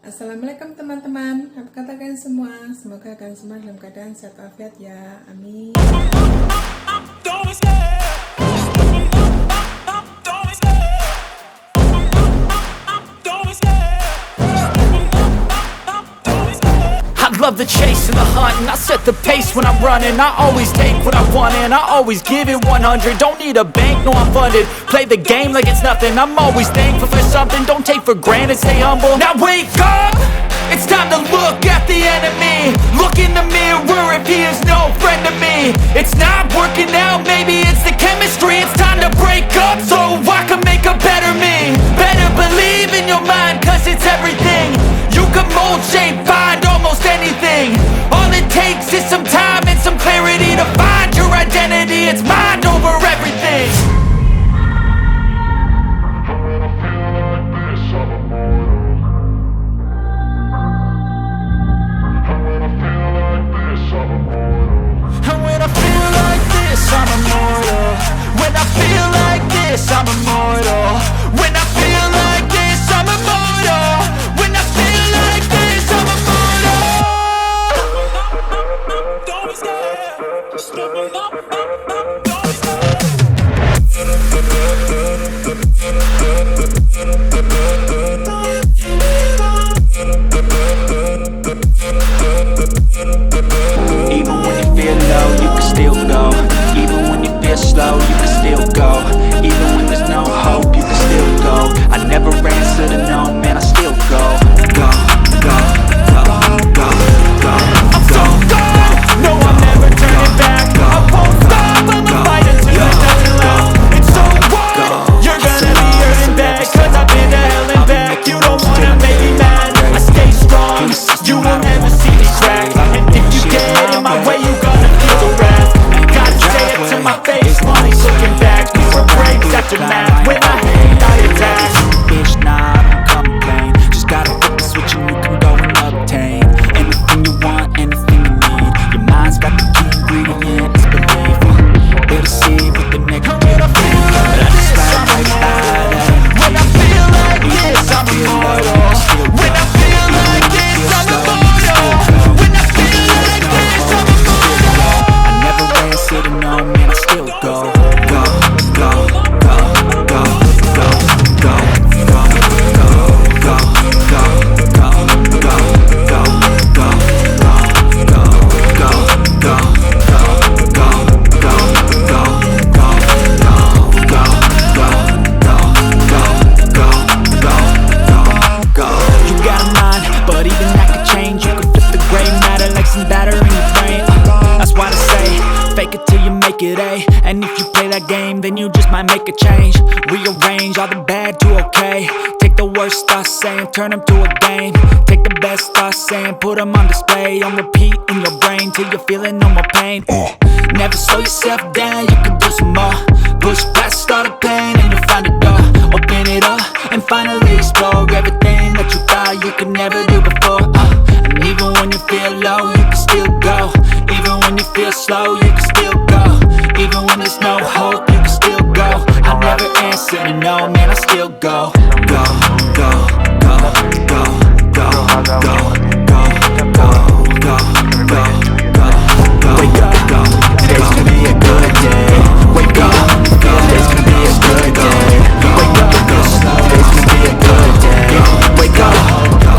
Assalamualaikum teman-teman, apa kata kalian semua? Semoga kalian semua dalam keadaan sehat walafiat ya, amin. I love the chase and the hunt, and I set the pace when I'm running. I always take what I want and I always give it 100. Don't need a bank, no I'm funded. Play the game like it's nothing. I'm always thankful for something. Don't take for granted, stay humble. Now wake up, it's time to look at the enemy. Look in the mirror if he is no friend to me. It's not working out, maybe it's the chemistry. It's time to break up so I can make a better me. Better believe in your mind, cause it's everything. You can mold, shape, find almost anything. All it takes is some time and some clarity to find your identity. It's mind over everything. And when I feel like this, I'm immortal. When I feel like this, I'm immortal. When I feel like this, I'm immortal. When I feel like this, I'm immortal. Don't be scared. Just level up. Don't be scared. Even when you feel low, you can still go. Even when you feel slow, you can still go. Even when there's no hope, you can still go. I never answer to no, man, I still go. Go, go, go, go, go. I'm so gone, no, I'm never turning back. I won't stop, I'ma fight until it doesn't last. It's so what? You're gonna be hurting bad, cause I've been to hell and back. You don't wanna make me mad, I stay strong. You will never see me crack. And if you get in my way, you gonna feel the wrath. Gotta say it to my face, money's looking back. We were breaks after math, when I hate, I attack. Bitch, nah, I don't complain. Just gotta flip the switch and you can go and obtain anything you want, anything you need. Your mind's got the key ingredient, it's belief. They'll deceive with the negative. When I feel like this, I'm immortal. When I feel like this, I'm immortal. When I feel like this, I'm immortal. When I feel like this, I'm immortal. I never answer to no, man, I still go. Go, go, go, go, go, go, go, go, go, go, go, go, go, go, you got a mind, but even that could change. You can flip the gray matter like some batter in your brain. That's why they say, fake it till you make it A. And if you play that game, then you just might make a change. Rearrange all the bad to okay. Take the worst thoughts saying, turn them to a game. Take the best thoughts saying, put them on display. On repeat in your brain till you're feeling no more pain. Never slow yourself down, you can do some more. Push past all the pain and you'll find a door. Open it up and finally explore everything that you thought you could never do before. And even when you feel low, you can still go. Even when you feel slow, you can still go. Even when there's no hope, you can still go. I never answer to no, man, I still go. Go, go, go, go, go, go, go, go, go, go, go, go. Wake up, go. Today's gonna be a good day. Wake up, go. Today's gonna be a good day. Wake up, go. Today's gonna be a good day. Wake up,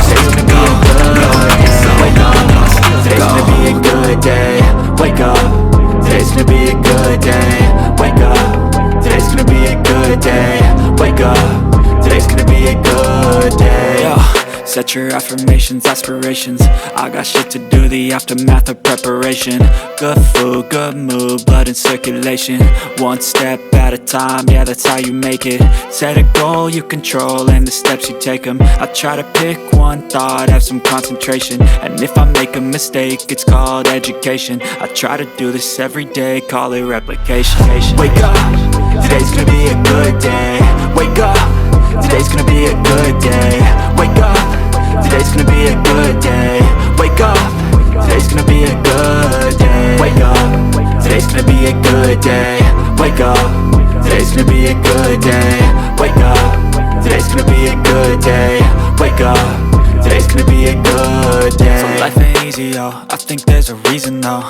today's gonna be a good day. Wake up, today's gonna be a good day. Wake up, today's gonna be a good day. Wake up, today's gonna be a good day. Wake up, today's gonna be a good day. Yo, set your affirmations, aspirations. I got shit to do, the aftermath of preparation. Good food, good mood, blood in circulation. One step at a time, yeah, that's how you make it. Set a goal you control and the steps you take them. I try to pick one thought, have some concentration. And if I make a mistake, it's called education. I try to do this every day, call it replication. Wake up, today's gonna be a good day. Wake up, today's gonna be a good day. Wake up, today's gonna be a good day. Wake up, today's gonna be a good day. Wake up, today's gonna be a good day. Wake up, today's gonna be a good day. Wake up, today's gonna be a good day. Wake up, today's gonna Life ain't easy, yo, I think there's a reason though.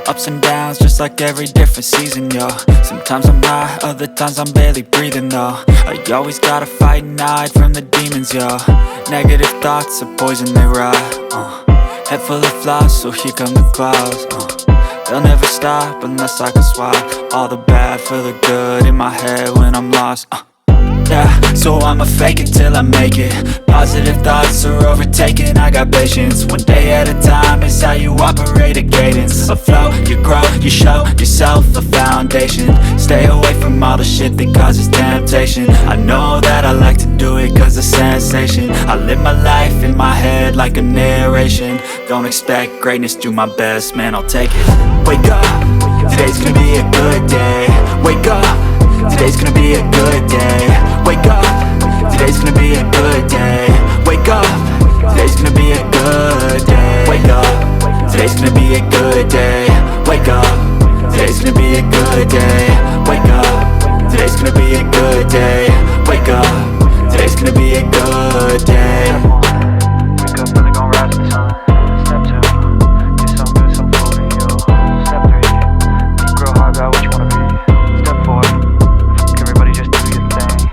Ups and downs, just like every different season, yo. Sometimes I'm high, other times I'm barely breathing, though. I always gotta fight and hide from the demons, yo. Negative thoughts are poison, they rot. Head full of flies, so here come the clouds. They'll never stop unless I can swap all the bad for the good in my head when I'm lost. Yeah, so I'ma fake it till I make it. Positive thoughts are overtaken, I got patience. One day at a time is how you operate a cadence. A flow, you grow, you show yourself a foundation. Stay away from all the shit that causes temptation. I know that I like to do it cause it's sensation. I live my life in my head like a narration. Don't expect greatness, do my best, man, I'll take it. Wake up, today's gonna be a good day. Wake up, today's gonna be a good day. Wake up, today's gonna be a good day. Wake up, today's gonna be a good day. Wake up, today's gonna be a good day. Wake up, today's gonna be a good day. Wake up, today's gonna be a good day. Wake up, today's gonna be a good day. Wake up, really gon' rise to the sun. Step 2, get some good, some food in you. Step 3, think real hard about what you wanna be. Step 4, everybody just do your thing.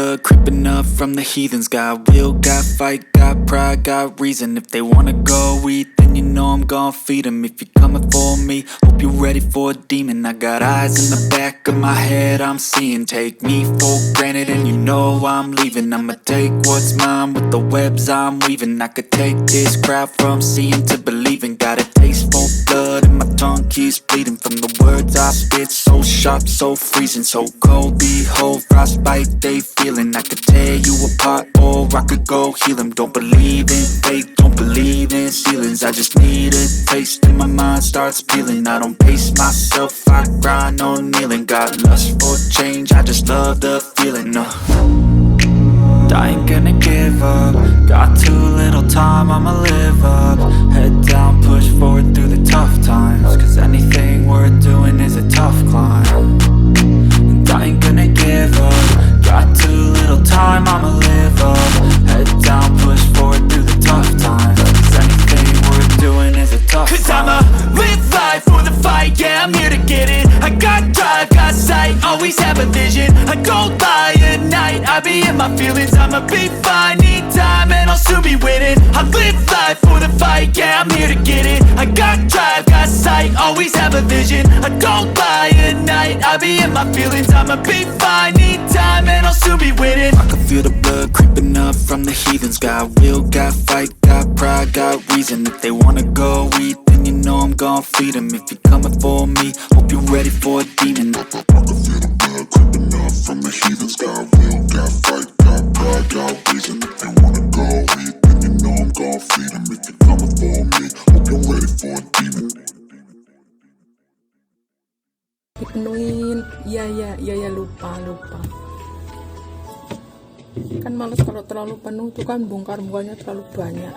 blood creeping up from the heathens. Got will, got fight, got pride, got reason. If they wanna go eat, then you know I'm gon' feed them. If you're coming for me, hope you're ready for a demon. I got eyes in the back of my head, I'm seeing. Take me for granted and you know I'm leaving. I'ma take what's mine with the webs I'm weaving. I could take this crowd from seeing to believing. Got a taste for blood and my tongue keeps bleeding from the words I spit. So sharp, so freezing, so cold. Behold, frostbite they feeling. I could tear you apart or I could go heal them. Don't believe in fate, don't believe in ceilings. I just need a taste and my mind starts peeling. I don't pace myself, I grind on kneeling. Got lust for change, I just love the feeling. I ain't gonna give up. Got too little time, I'ma live up. Head down, push forward through the tough times. Cause anything worth doing is a tough climb. And I ain't gonna give up. Got too little time, I'ma live up. Head down, push forward through the tough times. Cause anything worth doing is a tough climb. Cause I'ma live life for the fight, yeah, I'm here to get it. I got drive, got sight, always have a vision. I don't lie at night, I be in my feelings. I'ma be fine, need time and I'll soon be winning. I live life for the fight, yeah, I'm here to get it. I got drive, got sight, always have a vision. I don't lie at night, I be in my feelings. I'ma be fine, need time and I'll soon be winning. I can feel the blood creeping up from the heathens. Got will, got fight, got pride, got reason. If they wanna go eat, then you know I'm gon' feed them. If you're coming for me, hope you're ready for a demon. I can feel the blood creeping up from the heathens. Got will, got fight, got pride, got reason. If they wanna go eat, then you know I'm gon' feed them. If you're coming for me, hope you're ready for a demon. Dipenuhin, iya lupa kan males kalau terlalu penuh tuh kan bongkar-bongkarnya terlalu banyak.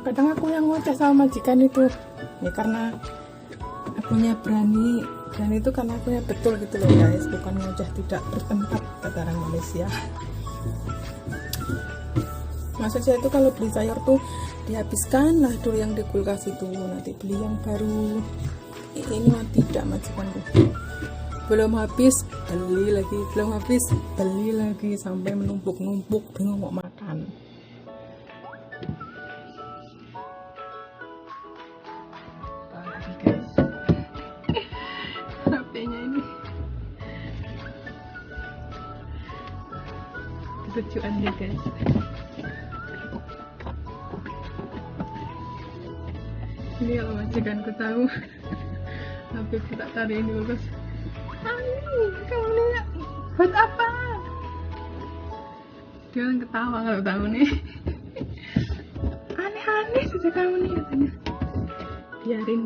Kadang aku yang ngoceh sama majikan itu ya karena akunya berani, dan itu karena akunya betul gitu loh guys, bukan ngoceh tidak bertempat kata orang Malaysia. Maksud saya itu kalau beli sayur tuh dihabiskan lah dulu yang di kulkas itu, nanti beli yang baru. Ini mah tidak, majikanku belum habis beli lagi, belum habis beli lagi, sampai menumpuk-numpuk bingung mau makan. HP-nya ini kesejuan deh guys. Ini kalau majikanku tahu HP tak tarik ini bagus. Kamu nih buat apa? Dia kan ketawa kalau tahu nih. Aneh-aneh saja kamu nih katanya. Biarin.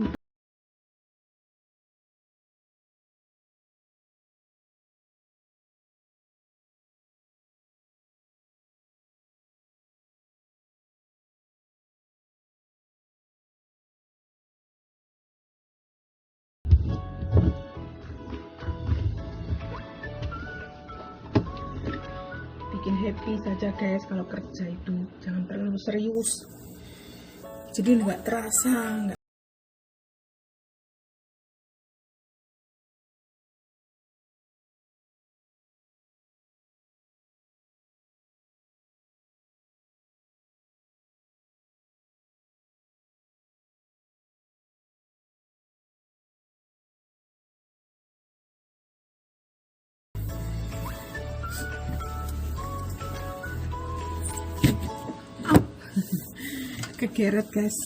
Bikin happy saja guys, kalau kerja itu jangan terlalu serius, jadi nggak terasa. Kegeret guys.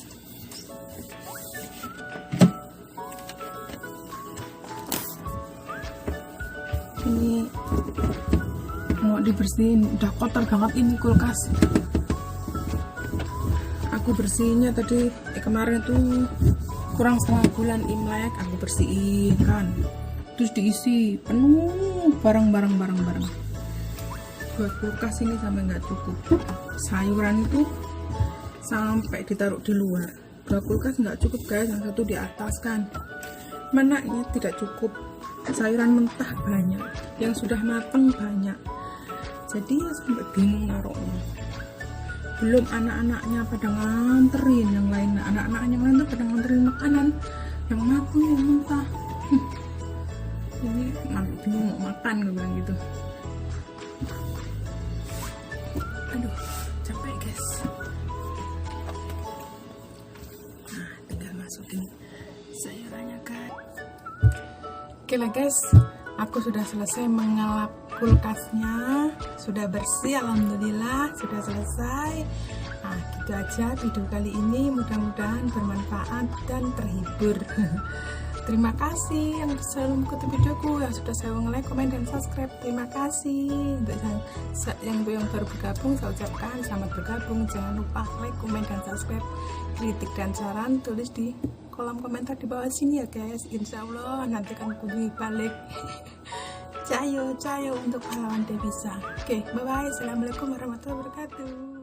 Ini mau dibersihin, udah kotor banget ini kulkas. Aku bersihinnya tadi kemarin tuh kurang setengah bulan Imlek aku bersihin kan, terus diisi penuh barang-barang. Buat kulkas ini sampai nggak cukup. Sayuran itu sampai ditaruh di luar. Dua kulkas nggak cukup guys, yang satu di atas kan. Mana ini tidak cukup. Sayuran mentah banyak, yang sudah matang banyak. Jadi ya sampai bingung naruhnya. Belum anak-anaknya pada nganterin, yang lain anak-anak yang lain tuh pada nganterin makanan yang matang yang mentah. Ini bingung mau makan, gue bilang gitu. Aduh, capek guys. Nah, tinggal masukin sayurannya kan. Oke lah guys, aku sudah selesai mengelap kulkasnya, sudah bersih, alhamdulillah, sudah selesai. Nah, gitu aja video kali ini, mudah-mudahan bermanfaat dan terhibur. Terima kasih yang selalu mengikuti videoku, yang sudah saya like, komen, dan subscribe. Terima kasih. Untuk yang baru bergabung, saya ucapkan selamat bergabung. Jangan lupa like, komen, dan subscribe. Kritik dan saran tulis di kolom komentar di bawah sini ya guys. Insya Allah nanti akan kunjungi balik. Cayo untuk pahlawan devisa. Oke, bye bye. Assalamualaikum warahmatullahi wabarakatuh.